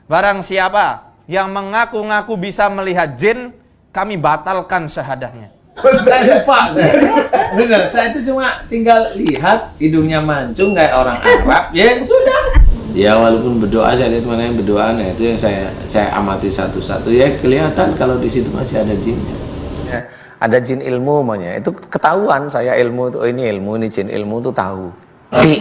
barang siapa yang mengaku-ngaku bisa melihat jin, kami batalkan syahadahnya. Saya lupa, bener, saya itu cuma tinggal lihat hidungnya mancung kayak orang Arab, ya sudah. Ya walaupun berdoa, saya lihat mana yang berdoa, nah itu yang saya amati satu-satu, ya kelihatan kalau di situ masih ada jinnya. Ya, ada jin ilmu maunya, itu ketahuan saya ilmu itu, ini ilmu, ini jin ilmu itu tahu. Ti,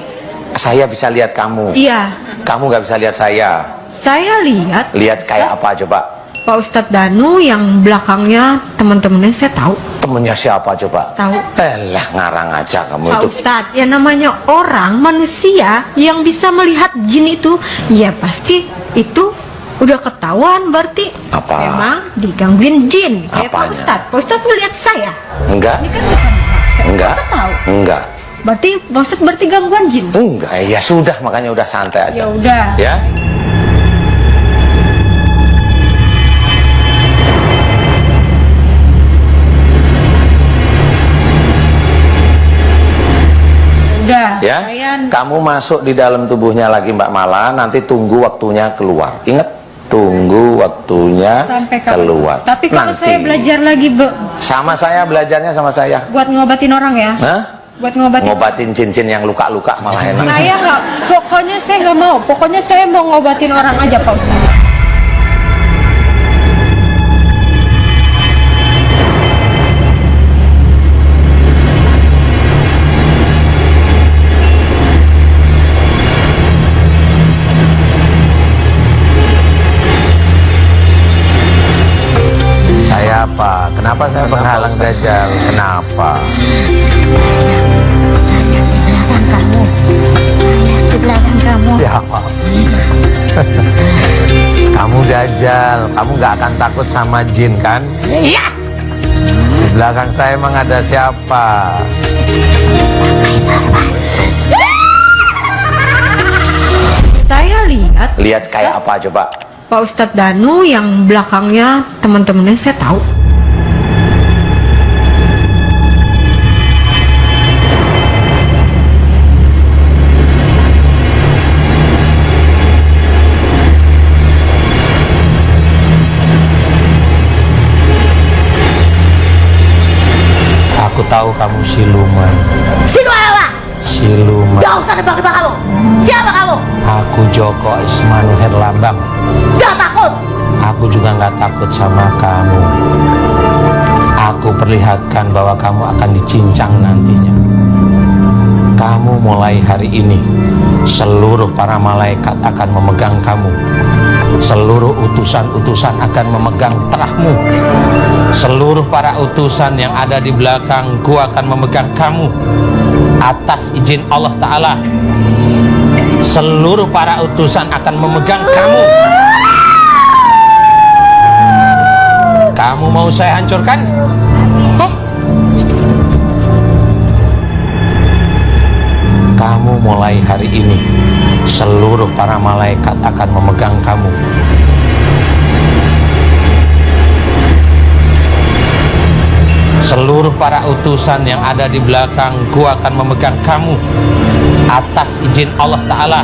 saya bisa lihat kamu. Iya. Kamu nggak bisa lihat saya. Saya lihat. Lihat kayak apa coba? Pak Ustadz Danu yang belakangnya teman-temannya saya tahu. Temennya siapa coba? Tahu. Elah, ngarang aja kamu Pak itu. Ustadz, ya namanya orang manusia yang bisa melihat jin itu, ya pasti itu udah ketahuan berarti Apa? memang digangguin jin. Kayak Pak Apanya? Ustadz. Pak Ustadz melihat saya. Enggak. Ini kan bukan saya. Enggak. Kita tahu. Enggak. Berarti Pak Ustadz berarti gangguan jin. Enggak. Ya sudah, makanya udah santai aja. Ya udah. Ya. Udah. Ya, kamu masuk di dalam tubuhnya lagi Mbak Mala, nanti tunggu waktunya keluar. Ingat, tunggu waktunya Sampai keluar. Tapi kalau Nanti. saya belajar lagi Sama saya, belajarnya sama saya. buat ngobatin orang ya. Hah? Buat ngobatin. Ngobatin cincin yang luka-luka malah enak. Saya nggak, pokoknya saya nggak mau. Pokoknya saya mau ngobatin orang aja Pak Ustadz. Saya apa? Kenapa saya penghalang dajjal? Kenapa? Di belakang kamu. Siapa? Kamu dajjal, kamu nggak akan takut sama jin kan? Iya. Di belakang saya emang ada siapa? Saya lihat Lihat kayak apa coba? Pak Ustadz Danu yang belakangnya teman-temannya saya tahu. Aku tahu kamu siluman. Siluman apa? Siluman. Gak usah nebak-nebak kamu. Siapa kamu? Aku Joko Ismanu Herlambang. Gak takut. Aku juga nggak takut sama kamu. Aku perlihatkan bahwa kamu akan dicincang nantinya. Kamu mulai hari ini, seluruh para malaikat akan memegang kamu. Seluruh utusan-utusan akan memegang terahmu. Seluruh para utusan yang ada di belakangku akan memegang kamu atas izin Allah Ta'ala. Seluruh para utusan akan memegang kamu. Kamu mau saya hancurkan? Kamu mulai hari ini, seluruh para malaikat akan memegang kamu. Seluruh para utusan yang ada di belakangku akan memegang kamu atas izin Allah Ta'ala.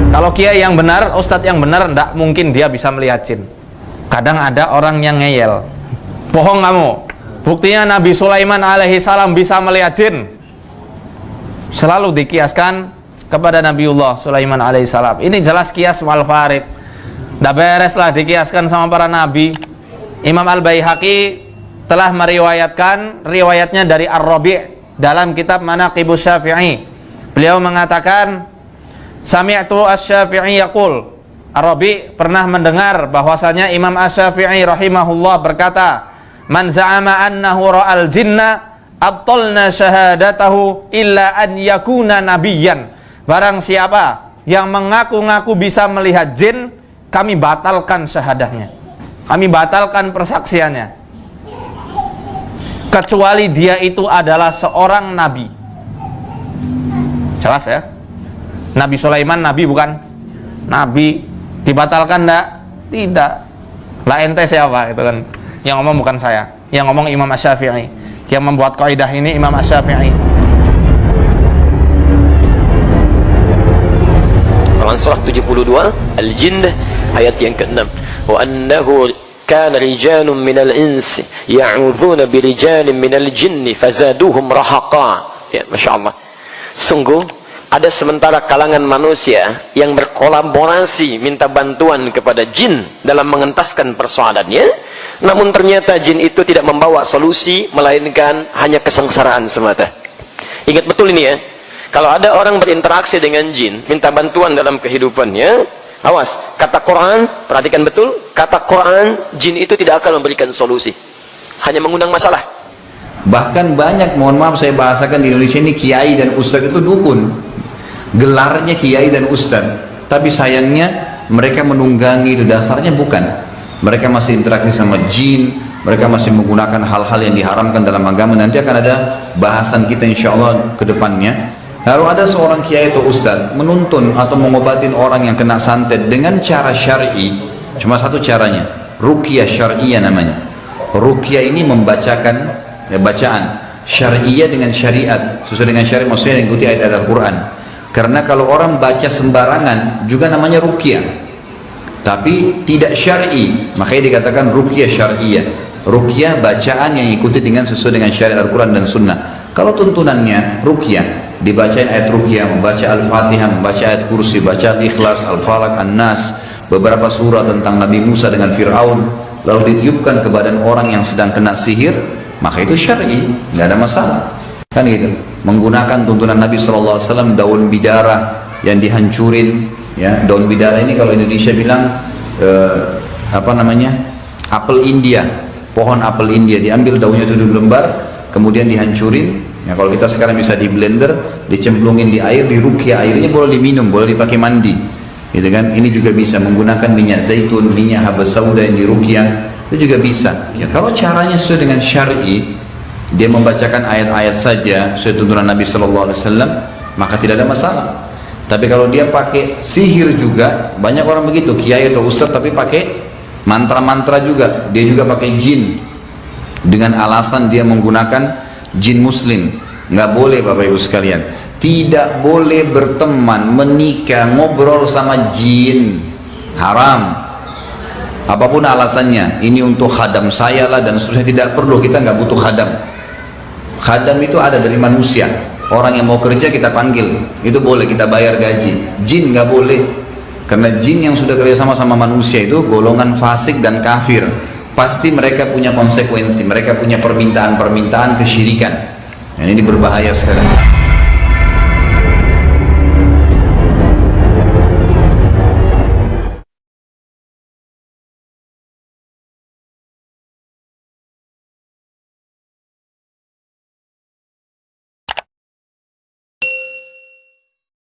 Kalau kiai yang benar, ustadz yang benar, ndak mungkin dia bisa melihat jin. Kadang ada orang yang ngeyel. Bohong kamu. Buktinya Nabi Sulaiman alaihi salam bisa melihat jin. Selalu dikiaskan kepada Nabiullah Sulaiman alaihi salam. Ini jelas kias wal farid. Ndak beres lah dikiaskan sama para nabi. Imam Al-Baihaqi telah meriwayatkan riwayatnya dari Ar-Rabi' dalam kitab Manaqibus Syafi'i. Beliau mengatakan, Sami'tu Asy-Syafi'i yaqul, Ar-Rabi' pernah mendengar bahwasanya Imam Asy-Syafi'i rahimahullah berkata, man za'ama annahu ra'al jinna abtalna syahadatahu illa an yakuna nabiyyan. Barang siapa yang mengaku-ngaku bisa melihat jin, kami batalkan syahadahnya, kami batalkan persaksiannya, kecuali dia itu adalah seorang nabi. Jelas ya? Nabi Sulaiman nabi bukan? Nabi. Dibatalkan enggak? Tidak. Lah ente siapa itu kan? Yang ngomong bukan saya, yang ngomong Imam Asy-Syafi'i. Yang membuat kaidah ini Imam Asy-Syafi'i. Quran surah 72 Al-Jinn ayat yang ke-6. Wa annahu kana rijalun minal insi ya'udzuuna birijalin minal jinni fazaduhum rahaqa. Ya, Masya Allah. Sungguh ada sementara kalangan manusia yang berkolaborasi minta bantuan kepada jin dalam mengentaskan persoalannya, namun ternyata jin itu tidak membawa solusi melainkan hanya kesengsaraan semata. Ingat betul ini ya, kalau ada orang berinteraksi dengan jin minta bantuan dalam kehidupannya, awas, kata Quran, perhatikan betul, kata Quran, jin itu tidak akan memberikan solusi, hanya mengundang masalah. Bahkan banyak, mohon maaf saya bahasakan di Indonesia ini, kiai dan ustadz itu dukun, gelarnya kiai dan ustadz, tapi sayangnya mereka menunggangi, itu dasarnya bukan. Mereka masih interaksi sama jin, mereka masih menggunakan hal-hal yang diharamkan dalam agama. Nanti akan ada bahasan kita insya Allah ke depannya. Lalu ada seorang kiai atau ustadz menuntun atau mengobatin orang yang kena santet dengan cara syar'i. Cuma satu caranya, ruqyah syar'iyah namanya. Ruqyah ini membacakan bacaan syariah dengan syariat, sesuai dengan syariat, maksudnya ikuti ayat-ayat Al-Quran. Karena kalau orang baca sembarangan juga namanya ruqyah, tapi tidak syar'i, makanya dikatakan ruqyah syariah. Ruqyah bacaan yang ikuti dengan sesuai dengan syariat Al-Quran dan Sunnah. Kalau tuntunannya ruqyah, dibacain ayat ruqyah, membaca Al-Fatihah, membaca ayat kursi, baca Al-Ikhlas, Al-Falaq, An-Nas, beberapa surah tentang Nabi Musa dengan Fir'aun, lalu ditiupkan ke badan orang yang sedang kena sihir, maka itu syar'i, nggak ada masalah, kan gitu. Menggunakan tuntunan Nabi SAW, daun bidara yang dihancurin, ya, daun bidara ini kalau Indonesia bilang apa namanya, apel India, pohon apel India, diambil daunnya itu dilembar, kemudian dihancurin, ya, kalau kita sekarang bisa di blender, dicemplungin di air, diruqyah, airnya boleh diminum, boleh dipakai mandi, gitu kan. Ini juga bisa menggunakan minyak zaitun, minyak habas sauda yang diruqyah, itu juga bisa. Ya, kalau caranya sesuai dengan syar'i, dia membacakan ayat-ayat saja sesuai tuntunan Nabi SAW, maka tidak ada masalah. Tapi kalau dia pakai sihir juga, banyak orang begitu, kiai atau ustaz tapi pakai mantra-mantra juga, dia juga pakai jin dengan alasan dia menggunakan jin muslim. Nggak boleh Bapak Ibu sekalian, tidak boleh berteman, menikah, ngobrol sama jin, haram. Apapun alasannya, ini untuk khadam saya lah dan seterusnya, tidak perlu, kita nggak butuh khadam. Khadam itu ada dari manusia, orang yang mau kerja kita panggil, itu boleh, kita bayar gaji. Jin nggak boleh, karena jin yang sudah kerjasama sama manusia itu golongan fasik dan kafir, pasti mereka punya konsekuensi, mereka punya permintaan-permintaan kesyirikan. Ini berbahaya sekarang.